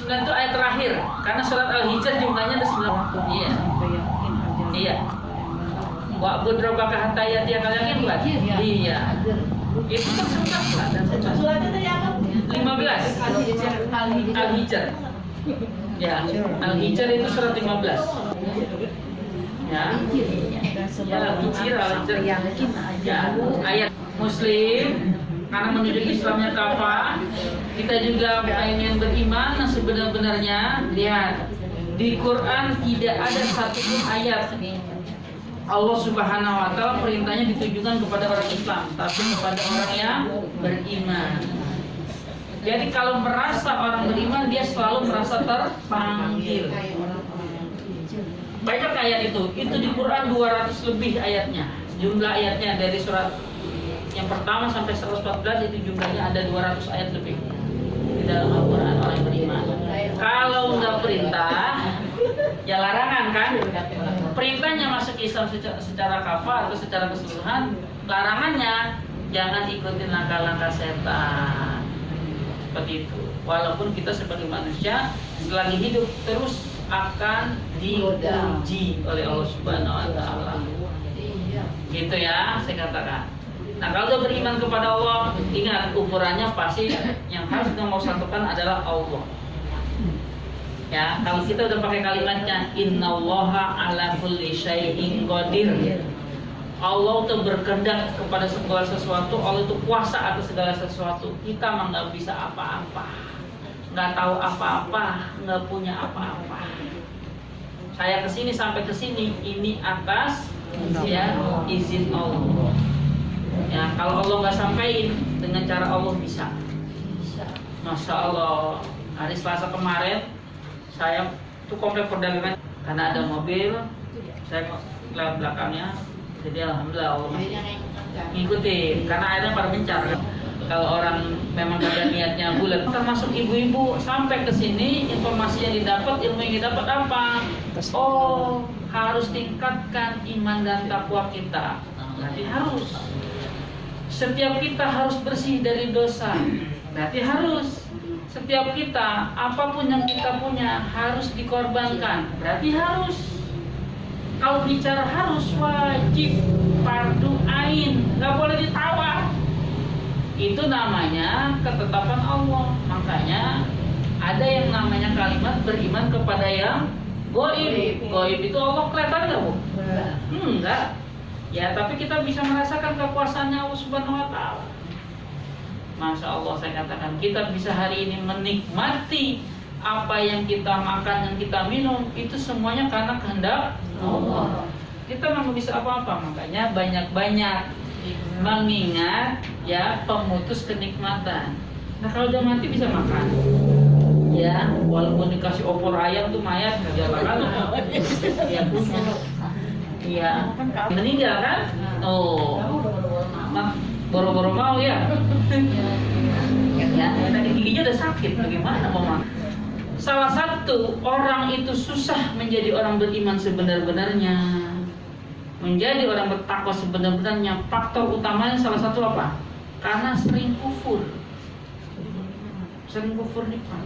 99 itu ayat terakhir. Karena surat Al-Hijr jumlahnya ada 9. Iya. Iya. Wa'bud rabbaka hatta ya'tiyakal yaqin bukan? Iya. Itu kan suratnya tadi apa? 15. Al-Hijr. Ya, Al-Hijr itu surat 15. Ya. Ya, Al-Hijr, ya, ayat Muslim karena menuju Islamnya kafah. Kita juga ingin beriman. Nah, sebenar-benarnya lihat di Quran tidak ada satupun ayat Allah Subhanahu wa Ta'ala perintahnya ditujukan kepada orang Islam, tapi kepada orang yang beriman. Jadi kalau merasa orang beriman, dia selalu merasa terpanggil. Banyak ayat itu di Quran 200 lebih ayatnya. Jumlah ayatnya dari surat yang pertama sampai 114 itu jumlahnya ada 200 ayat lebih di dalam Al-Quran orang beriman. Kalau nggak perintah, ya larangan kan? Perintahnya masuk Islam secara kafah atau secara keseluruhan, larangannya jangan ikutin langkah-langkah setan. Seperti itu. Walaupun kita sebagai manusia selagi hidup terus akan diuji oleh Allah Subhanahu wa Ta'ala. Gitu ya, saya katakan. Nah, kalau udah beriman kepada Allah, ingat ukurannya pasti yang harus kita mau satukan adalah Allah. Ya, kalau kita udah pakai kalimatnya innallaha ala kulli syai'in qadir. Allah itu berkehendak kepada segala sesuatu, Allah itu kuasa atas segala sesuatu. Kita mah nggak bisa apa-apa, nggak tahu apa-apa, nggak punya apa-apa. Saya kesini sampai kesini ini atas ya izin Allah. Ya, kalau Allah nggak sampaikan dengan cara Allah bisa. Masya Allah, hari Selasa kemarin saya tuh komplek perdagangan karena ada mobil, saya lewat belakangnya, jadi alhamdulillah Allah ngikutin karena akhirnya pada mencar. Kalau orang memang ada niatnya bulat, termasuk ibu-ibu sampai ke sini, informasi yang didapat, ilmu yang didapat apa? Oh, harus tingkatkan iman dan takwa kita. Berarti harus. Setiap kita harus bersih dari dosa. Berarti harus. Setiap kita, apapun yang kita punya harus dikorbankan. Berarti harus. Kalau bicara harus, wajib, fardu ain, nggak boleh ditawar. Itu namanya ketetapan Allah. Makanya ada yang namanya kalimat beriman kepada yang goib. Goib itu Allah kelihatan nggak, Bu? Enggak. Ya, tapi kita bisa merasakan kekuasaannya Allah Subhanahu wa Ta'ala. Masya Allah, saya katakan kita bisa hari ini menikmati apa yang kita makan, yang kita minum, itu semuanya karena kehendak Allah. Kita nggak bisa apa-apa, makanya banyak-banyak mengingat ya pemutus kenikmatan. Nah, kalau udah mati bisa makan, ya walaupun dikasih opor ayam tuh mayat nggak jalan, ya punya, ya meninggal kan? Oh, boro-boro mau ya. Ya, tadi giginya udah sakit, bagaimana mau makan? Salah satu orang itu susah menjadi orang beriman sebenar-benarnya, menjadi orang bertakwa sebenar-benarnya. Faktor utamanya salah satu apa? Karena sering kufur. Sering kufur nikmat.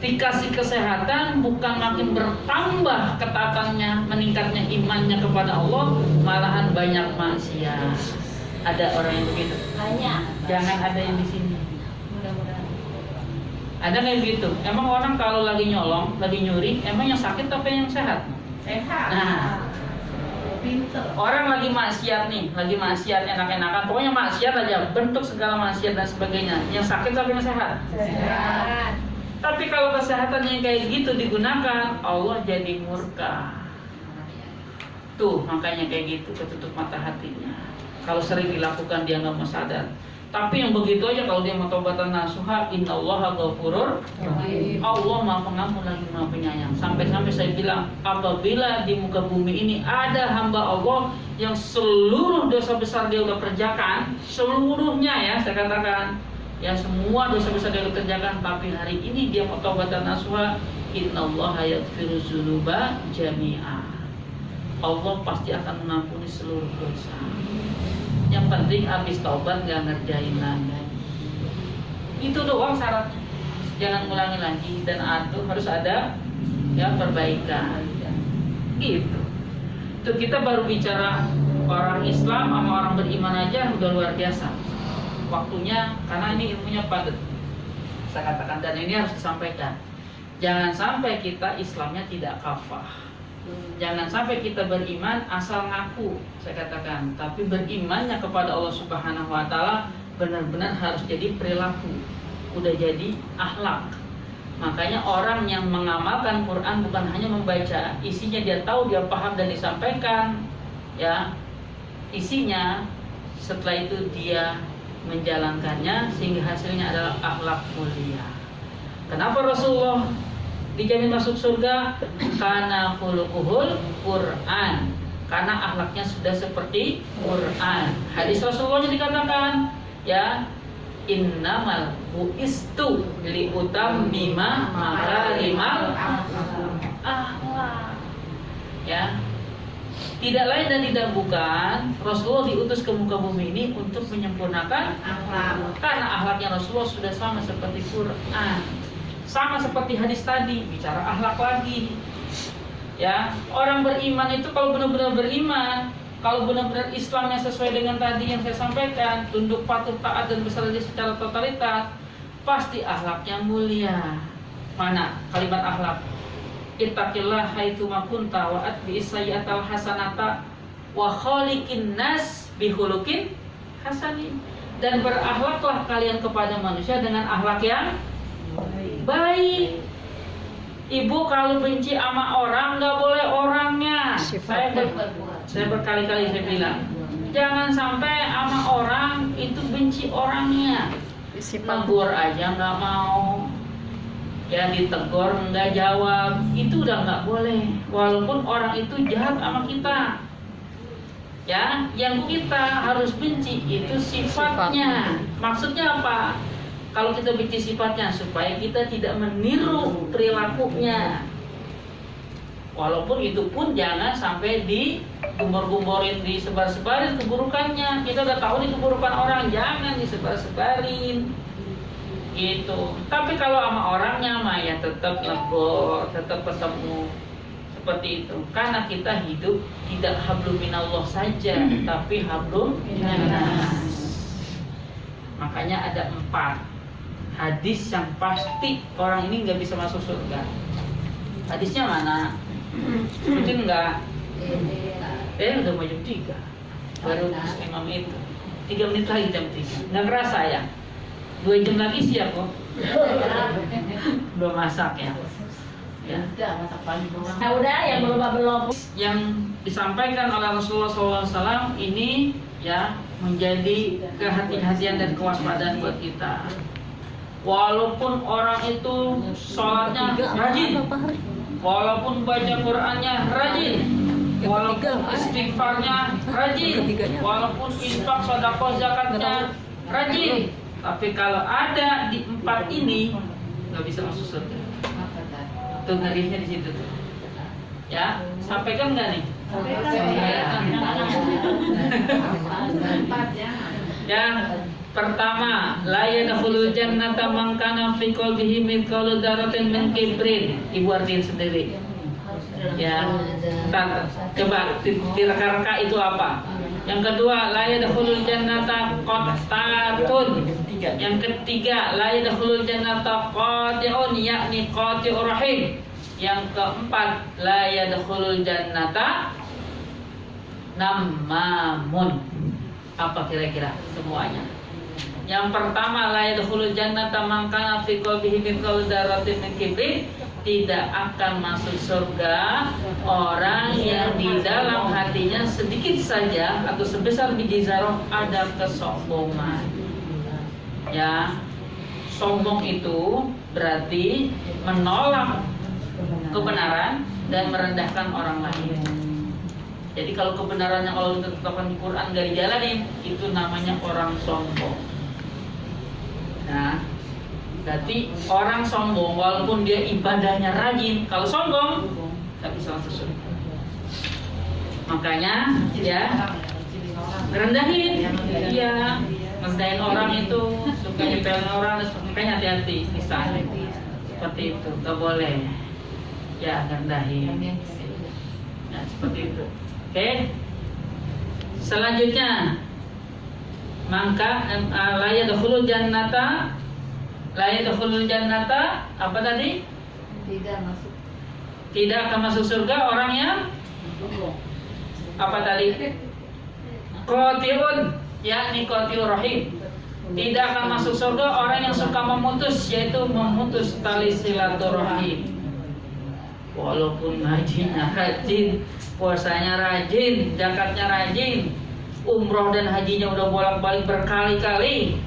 Dikasih kesehatan bukan makin bertambah ketaatannya, meningkatnya imannya kepada Allah, malahan banyak maksiat. Ada orang yang begitu? Banyak. Jangan ada yang di sini. Mudah-mudahan. Ada nggak begitu? Emang orang kalau lagi nyolong, lagi nyuri, emang yang sakit apa yang sehat? Sehat. Nah, pinter. Orang lagi maksiat nih, lagi maksiat enak-enakan, pokoknya maksiat aja, bentuk segala maksiat dan sebagainya. Yang sakit apa yang sehat? Sehat. Tapi kalau kesehatan yang kayak gitu digunakan, Allah jadi murka. Tuh, makanya kayak gitu, ketutup mata hatinya. Kalau sering dilakukan dia nggak mau sadar. Tapi yang begitu aja kalau dia mau taubatan nasuha, innallaha ghafurur rahim. Allah Maha Pengampun lagi Maha Penyayang. Sampai-sampai saya bilang, apabila di muka bumi ini ada hamba Allah yang seluruh dosa besar dia udah kerjakan, seluruhnya ya saya katakan, ya semua dosa besar dia udah kerjakan, tapi hari ini dia mau taubatan nasuha, innallaha yaghfiru dzunuba jami'a. Allah pasti akan mengampuni seluruh dosa. Yang penting habis taubat gak ngerjain lagi. Itu doang syaratnya. jangan ngulangi lagi, dan harus ada ya perbaikan. Gitu. Itu kita baru bicara orang Islam sama orang beriman aja udah luar biasa. Waktunya, karena ini ilmunya padat. Saya katakan, dan ini harus disampaikan. Jangan sampai kita Islamnya tidak kafah. Jangan sampai kita beriman asal ngaku, saya katakan. Tapi berimannya kepada Allah Subhanahu wa Ta'ala benar-benar harus jadi perilaku, udah jadi akhlak. Makanya orang yang mengamalkan Quran bukan hanya membaca, isinya dia tahu, dia paham dan disampaikan, ya isinya. Setelah itu dia menjalankannya sehingga hasilnya adalah akhlak mulia. Kenapa Rasulullah dijamin masuk surga? Karena khuluquhul Quran, karena akhlaknya sudah seperti Quran. Hadis Rasulullah dikatakan, ya, innamal buistu li utammima makarimal akhlak. Ya, tidak lain dan tidak bukan Rasulullah diutus ke muka bumi ini untuk menyempurnakan akhlak. Karena akhlaknya Rasulullah sudah sama seperti Quran, sama seperti hadis tadi, bicara akhlak lagi. Ya, orang beriman itu kalau benar-benar beriman, kalau benar-benar Islamnya sesuai dengan tadi yang saya sampaikan, tunduk patuh taat dan berserah secara totalitas, pasti akhlaknya mulia. Mana kalimat akhlak? Ittaqillah haitsu ma kunta wa atbi'is sayyi'atal hasanata wa khaliqin nas bihulukin hasanin. Dan berakhlaklah kalian kepada manusia dengan akhlak yang baik. Ibu kalau benci sama orang nggak boleh orangnya. Saya berkali-kali saya bilang, jangan sampai sama orang itu benci orangnya. Tegur aja nggak mau, ya ditegur nggak jawab, itu udah nggak boleh. Walaupun orang itu jahat sama kita, ya, yang kita harus benci itu sifatnya. Maksudnya apa? Kalau kita benci sifatnya, supaya kita tidak meniru perilakunya. Walaupun itu pun jangan sampai digumbar-gumborin, disebar-sebarin keburukannya. Kita udah tahu nih keburukan orang, jangan disebar-sebarin. Gitu. Tapi kalau sama orangnya mah ya tetap lebur, tetap ketemu seperti itu. Karena kita hidup tidak hablum minallah saja, tapi hablum minannas. Makanya ada 4 hadis yang pasti orang ini nggak bisa masuk surga. Hadisnya mana? Sebutin nggak? Udah mau jam 3 baru imam itu 3 menit lagi jam 3. Nggak kerasa ya? 2 jam lagi siap kok. Belum masak ya? Ya. Masak pagi doang. Nah, udah yang belum. Yang disampaikan oleh Rasulullah SAW ini ya menjadi kehati-hatian dan kewaspadaan buat kita. Walaupun orang itu sholatnya rajin, walaupun baca Qurannya rajin, walaupun istighfarnya rajin, walaupun infak, sedekah, zakatnya rajin, tapi kalau ada di 4 ini nggak bisa masuk surga. Tuh ngerinya di situ tuh. Ya, sampaikan nggak nih? Yang pertama, la yadkhulul jannata man kana fi qalbihi mithqalu dzarratin min kibrin. Ibu artiin sendiri. Ya. Coba direka-reka itu apa? Yang kedua, la yadkhulul jannata qattatun. Yang ketiga, la yadkhulul jannata qati'un, yakni qati'ur rahim. Yang keempat, la yadkhulul jannata namamun. Apa kira-kira semuanya? Yang pertama, la yadkhulul jannata man kana fi qalbihi mithqalu dzarratin min kibrin. Tidak akan masuk surga orang yang di dalam hatinya sedikit saja atau sebesar biji zarah ada kesombongan. Ya, sombong itu berarti menolak kebenaran dan merendahkan orang lain. Jadi kalau kebenarannya kalau ditetapkan di Quran gak dijalanin, itu namanya orang sombong. Nah, berarti orang sombong walaupun dia ibadahnya rajin, kalau sombong gak bisa masuk surga. Makanya ya rendahin, ya ngerjain orang itu, suka nyepelin orang, makanya hati-hati misalnya seperti itu, gak boleh ya rendahin. Nah, seperti itu. Oke. Selanjutnya, maka la yadkhulul jannata apa tadi? Tidak akan masuk surga orang yang apa tadi? Qati'un, yakni qati'ur rahim. Tidak akan masuk surga orang yang suka memutus, yaitu memutus tali silaturahim. Walaupun hajinya rajin, puasanya rajin, zakatnya rajin, umroh dan hajinya udah bolak-balik berkali-kali,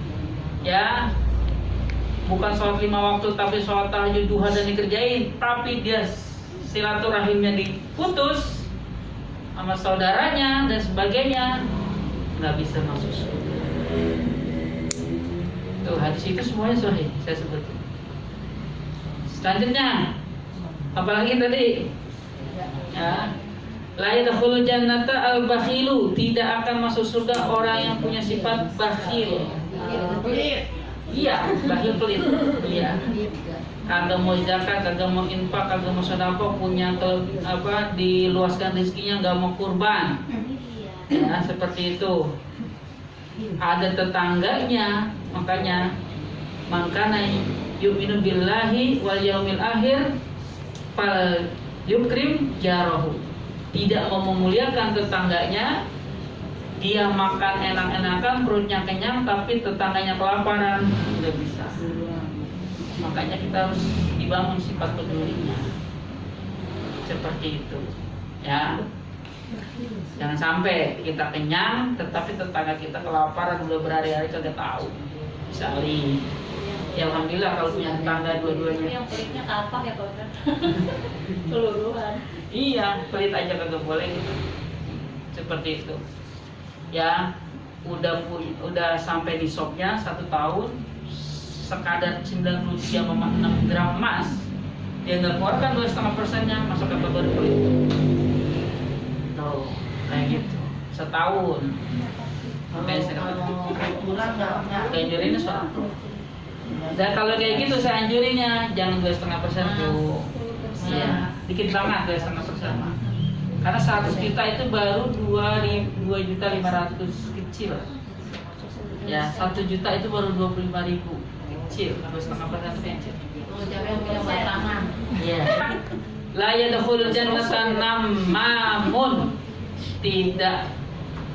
ya, bukan sholat 5 waktu tapi sholat tahajud duha dan dikerjain, tapi dia silaturahimnya diputus sama saudaranya dan sebagainya, nggak bisa masuk surga. Tuh, hadis itu semuanya sahih saya sebut. Selanjutnya, apalagi tadi? Ya. La yadkhulul jannata al-bakhilu, tidak akan masuk surga orang yang punya sifat bakhil. Iya, bakhil pelit. Iya. Kagak mau zakat, kagak mau infak, kagak mau sedekah, punya diluaskan rezekinya, nggak mau kurban. Ya, seperti itu. Ada tetangganya, makanya yu'minu billahi wal yaumil akhir fal yukrim jarahu. Tidak mau memuliakan tetangganya, dia makan enak-enakan, perutnya kenyang, tapi tetangganya kelaparan, tidak bisa. Makanya kita harus dibangun sifat pedulinya, seperti itu, ya. Jangan sampai kita kenyang, tetapi tetangga kita kelaparan udah berhari-hari kagak tahu. Misalnya, ya alhamdulillah kalau punya tetangga dua-duanya. Yang pelitnya kapak ya Pak? Keluruhan. Iya, pelit aja kagak boleh gitu. Seperti itu. Ya, udah sampai di shopnya 1 tahun, sekadar 93,6 gram emas, dia nggak keluarkan 2,5%-nya, masuk kategori pelit. Tuh, kayak gitu. Setahun. Sampai Kurang nggak? Anjurinnya soal. Dan kalau kayak gitu saya anjurinnya jangan 2,5% tuh. Ya, dikit banget 2,5%. Karena 100 juta itu baru 2.500.000 kecil. Ya, 1 juta itu baru 25.000 kecil, 2,5% kecil. Jangan punya batangan. Iya. La yadkhulul jannata namamun, tidak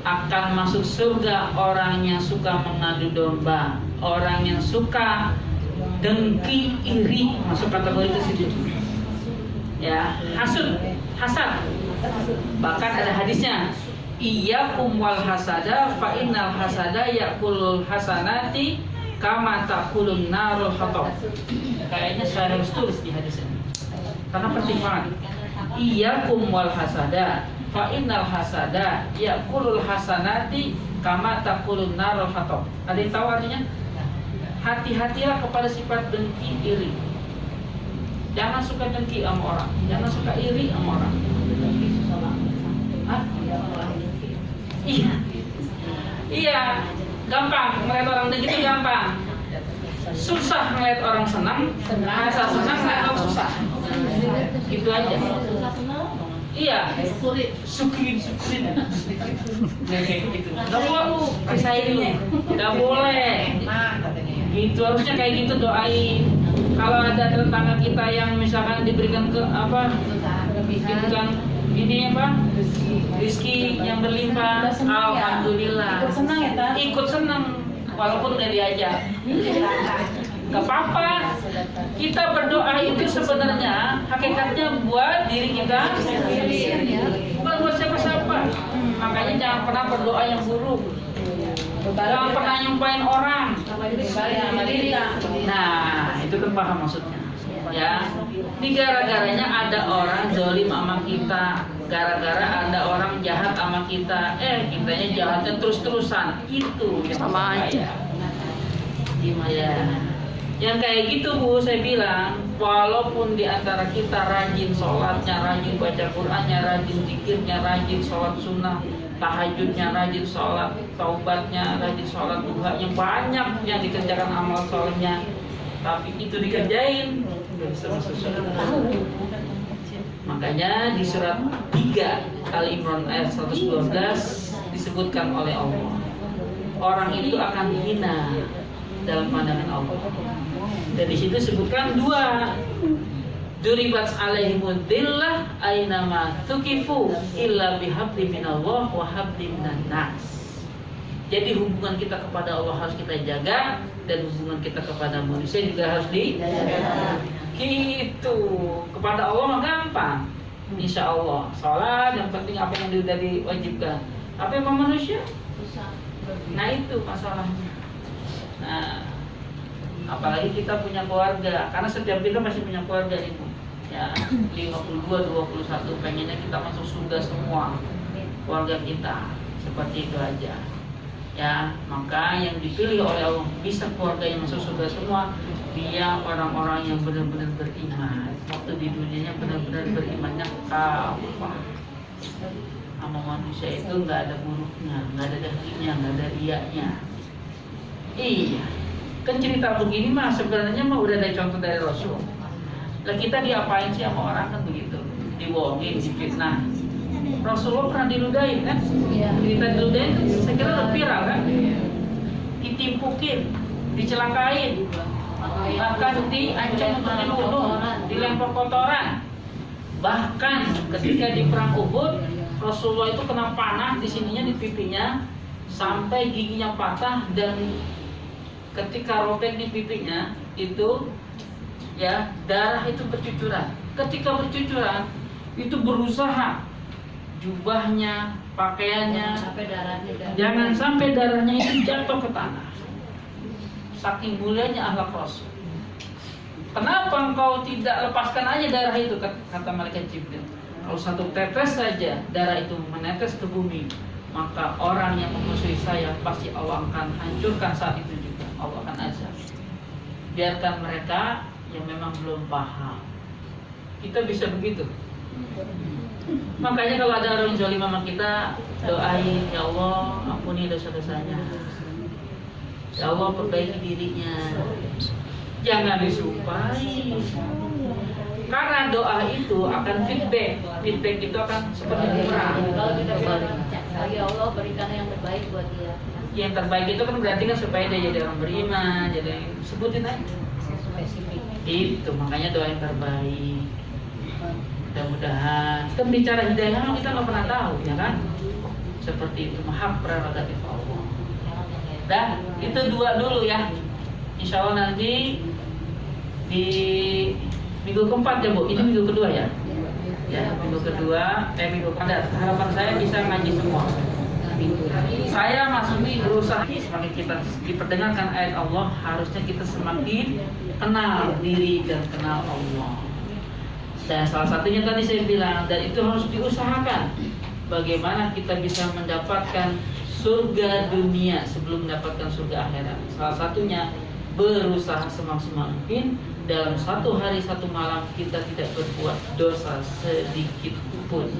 akan masuk surga orang yang suka mengadu domba, orang yang suka dengki, iri, masuk kategori itu situ. Ya, hasud, hasad. Bahkan ada hadisnya, iyyakum wal hasada fa innal hasada ya'kulul hasanati kama ta'kulun narul hatab. Kayaknya saya harus tulis di hadisnya, karena penting banget. Iyyakum wal hasada fa innal hasada ya'kulul hasanati kama ta'kulun narul hatab. Ada yang tahu artinya? Hati-hatilah kepada sifat dengki, iri. Jangan suka dengki sama orang, jangan suka iri sama orang. Hah? Iya. Iya, gampang ngeliat orang dengki itu gampang. Susah ngeliat orang senang, rasa senang ngeliat orang susah. Itu aja. Iya, syukurin. Kayak gitu. Gak boleh, pisahin. Gak boleh. Gitu, harusnya kayak gitu doain. Kalau ada tetangga kita yang misalkan diberikan diberikan ini rezeki yang berlimpah, alhamdulillah. Ikut senang ya, Ta? Ikut senang, walaupun udah diajak. Gak apa-apa. Kita berdoa itu sebenarnya hakikatnya buat diri kita sendiri, bukan buat siapa-siapa. Makanya jangan pernah berdoa yang buruk. Jangan pernah nyumpain orang. Nah, itu kan paham maksudnya. Ya, ini gara-garanya ada orang zalim sama kita, gara-gara ada orang jahat sama kita, kitanya jahatnya terus-terusan. Itu sama aja. Ya. Yang kayak gitu Bu, saya bilang, walaupun di antara kita rajin sholatnya, rajin baca Qur'annya, rajin zikirnya, rajin sholat sunnah, tahajudnya rajin sholat, taubatnya rajin sholat, duhanya banyak yang dikerjakan amal solehnya, tapi itu dikerjain belum masuk surga. Makanya di surat 3 Al-Imran ayat 112 disebutkan oleh Allah, orang itu akan hina dalam pandangan Allah. Dan di situ disebutkan dua, duribat alaihimud dillah ainama tukifu illa bihabli minallah wa habli minan nas. Jadi hubungan kita kepada Allah harus kita jaga, dan hubungan kita kepada manusia juga harus dijaga. Gitu. Kepada Allah mah gampang, insya Allah. Sholat yang penting apa yang sudah diwajibkan. Tapi sama manusia susah. Nah itu masalahnya. Nah, apalagi kita punya keluarga, karena setiap kita masih punya keluarga ini. Ya, 52, 21 pengennya kita masuk surga semua keluarga kita. Seperti itu aja. Ya, maka yang dipilih oleh Allah bisa keluarga yang masuk surga semua, dia orang-orang yang benar-benar beriman. Waktu di dunianya benar-benar berimannya kafah. Sama manusia itu nggak ada buruknya, nggak ada dahlinya, nggak ada riaknya. Iya, kan cerita begini mah sebenarnya mah udah ada contoh dari Rasul. Lah kita diapain sih sama orang kan begitu, dibohongin, difitnah. Rasulullah pernah diludahin kan? Cerita diludahin saya kira udah viral kan? Ditimpukin, dicelakain, bahkan diancam untuk dibunuh, dilempar kotoran. Bahkan ketika di perang Uhud, Rasulullah itu kena panah di sininya, di pipinya, sampai giginya patah, dan ketika robek di pipinya itu ya darah itu bercucuran. Ketika bercucuran itu berusaha jubahnya, pakaiannya, jangan sampai darahnya itu jatuh ke tanah. Saking mulianya akhlak Rasul. Kenapa engkau tidak lepaskan aja darah itu, kata malaikat Jibril. Kalau satu tetes saja darah itu menetes ke bumi, maka orang yang memusuhi saya pasti Allah akan hancurkan saat itu juga. Allah akan azab. Biarkan mereka yang memang belum paham. Kita bisa begitu. Makanya kalau ada orang zalim sama kita, doain, ya Allah ampuni dosa-dosanya, ya Allah perbaiki dirinya. Jangan disumpahi, karena doa itu akan feedback. Feedback itu akan seperti bumerang. Kalau kita ya Allah berikan yang terbaik buat dia. Yang terbaik itu kan berarti kan supaya dia jadi orang beriman, jadi sebutin aja. Spesifik. Itu makanya doa yang terbaik. Mudah-mudahan kita bicara hidayah kita nggak pernah tahu, ya kan? Seperti itu, hak prerogatif Allah. Dah, itu dua dulu ya. Insya Allah nanti di minggu keempat ya Bu. Ini minggu kedua ya. Ya, minggu kedua, minggu pada harapan saya bisa ngaji semua. Saya masih berusaha, semakin kita diperdengarkan ayat Allah, harusnya kita semakin kenal diri dan kenal Allah. Dan salah satunya tadi saya bilang, dan itu harus diusahakan. Bagaimana kita bisa mendapatkan surga dunia sebelum mendapatkan surga akhirat. Salah satunya berusaha semaksimal mungkin dalam satu hari satu malam kita tidak berbuat dosa sedikit pun.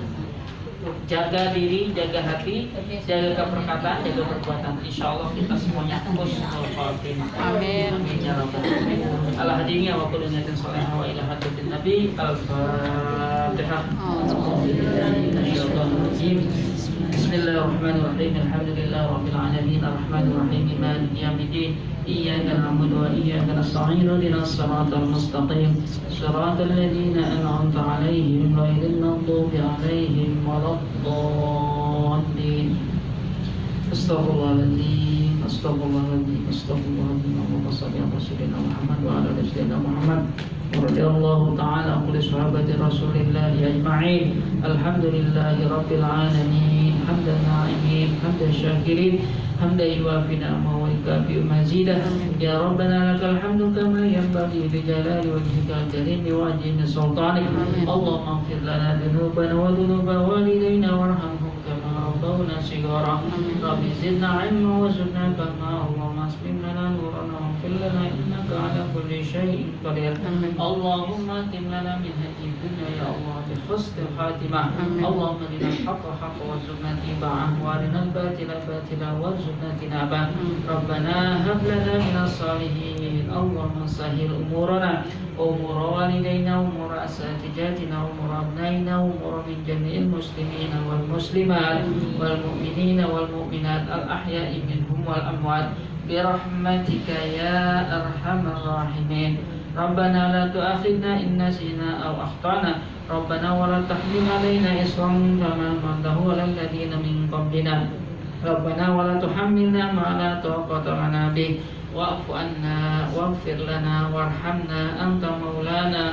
Jaga diri, jaga hati, jaga perkataan, jaga perbuatan. Insya Allah kita semuanya husnul khatimah. Amin. Amin ya rabbal alamin. Ala hadinya wa kullu niyatin salihah wa ila hadratin nabi. Al-Fatihah. Bismillahirrahmanirrahim. Alhamdulillah rabbil alamin. Arrahmanir rahim. Maliki yaumiddin. Iyyaka na'budu wa iyyaka nasta'in. Ihdinas siratal mustaqim. Siratal ladzina an'amta 'alaihim ghairil maghdubi 'alaihim waladdallin. Astaghfirullahaladzim. Astaghfirullahaladzim. Astaghfirullahaladzim. Allahumma shalli ala sayyidina Muhammad wa ala ali sayyidina Muhammad. Radhiyallahu ta'ala an kulli sahabati Rasulillah ajma'in. Alhamdulillahi rabbil alamin. Hamdan na'imin, hamdan syakirin, hamdan yuwafi ni'amahu wa yukafi'u mazidah. Ya Rabbana lakal hamdu kama yanbaghi li jalali wajhika al-karim wa 'azimi sultanik. Allahumma ighfir lana dhunubana wa dhunuba walidayna warhamhum kama كبرنا صغارا رب زدنا علما وزدنا فهما اللهم اسلم لنا نورنا واغفر لنا إنك على كل شيء قدير اللهم اتم لنا من هذه الدنيا يا الله بحسن الخاتمة اللهم ارنا الحق حقا وارزقنا اتباعه وارنا الباطل باطلا وارزقنا اجتنابه ربنا هب لنا من الصالحين اللهم سهل أمورنا وأمور والدينا وأمور أساتذتنا وأمور أبنائنا وأمور من جميع المسلمين والمسلمات والمؤمنين والمؤمنات الأحياء منهم والأموات برحمتك يا أرحم الراحمين ربنا لا تؤاخذنا إن نسينا أو أخطأنا ربنا ولا تحمل علينا إصرا كما حملته على الذين من قبلنا ربنا ولا تحملنا ما لا طاقة لنا به واعف عنا واغفر لنا وارحمنا أنت مولانا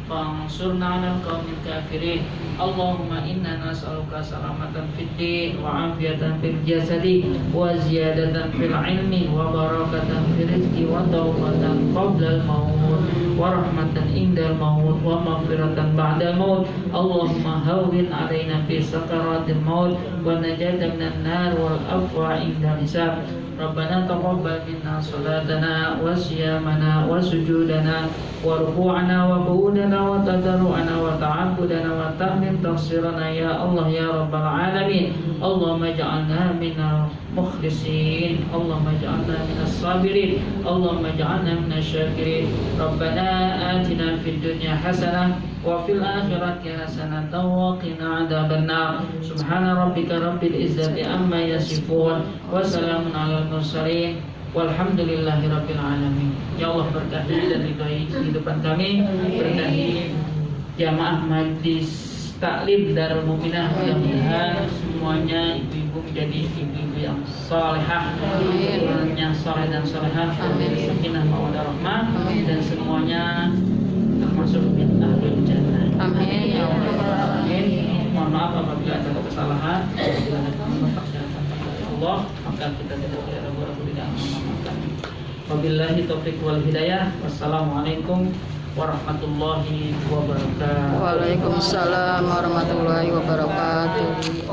فانصرنا على القوم الكافرين اللهم إنا نسألك سلامة في الدين وعافية في الجسد وزيادة في العلم وبركة في الرزق وتوبة قبل الموت ورحمة عند الموت ومغفرة بعد الموت اللهم هون علينا في سكرات الموت ونجاة من النار والعفو عند الحساب ربنا تقبل منا صلاتنا وصيامنا وسجودنا وركوعنا وقعودنا وتضرعنا وتعبدنا وتأمين تقصيرنا يا الله يا رب العالمين اللهم اجعلنا من المخلصين اللهم اجعلنا من الصابرين اللهم اجعلنا من الشاكرين ربنا آتنا في الدنيا حسنة وفي الآخرة حسنة وقنا عذاب النار سبحان ربك رب العزة عما يصفون وسلام على المرسلين walhamdulillahi rabbil alamin. Ya Allah berkahi dan ridhoi kehidupan kami, berkahi jamaah majlis taklim Darul Muminah, mudah-mudahan semuanya ibu-ibu menjadi ibu-ibu yang salehah, yang saleh dan salehah, sakinah mawaddah rahmah, dan semuanya termasuk min ahlul jannah. Amin ya Allah. Amin. Mohon maaf apabila ada kesalahan. Allah, maka kita tidak ragu-ragu tidak memaafkan. Wabillahi taufiq wal hidayah. Wassalamualaikum warahmatullahi wabarakatuh. Waalaikumsalam warahmatullahi wabarakatuh.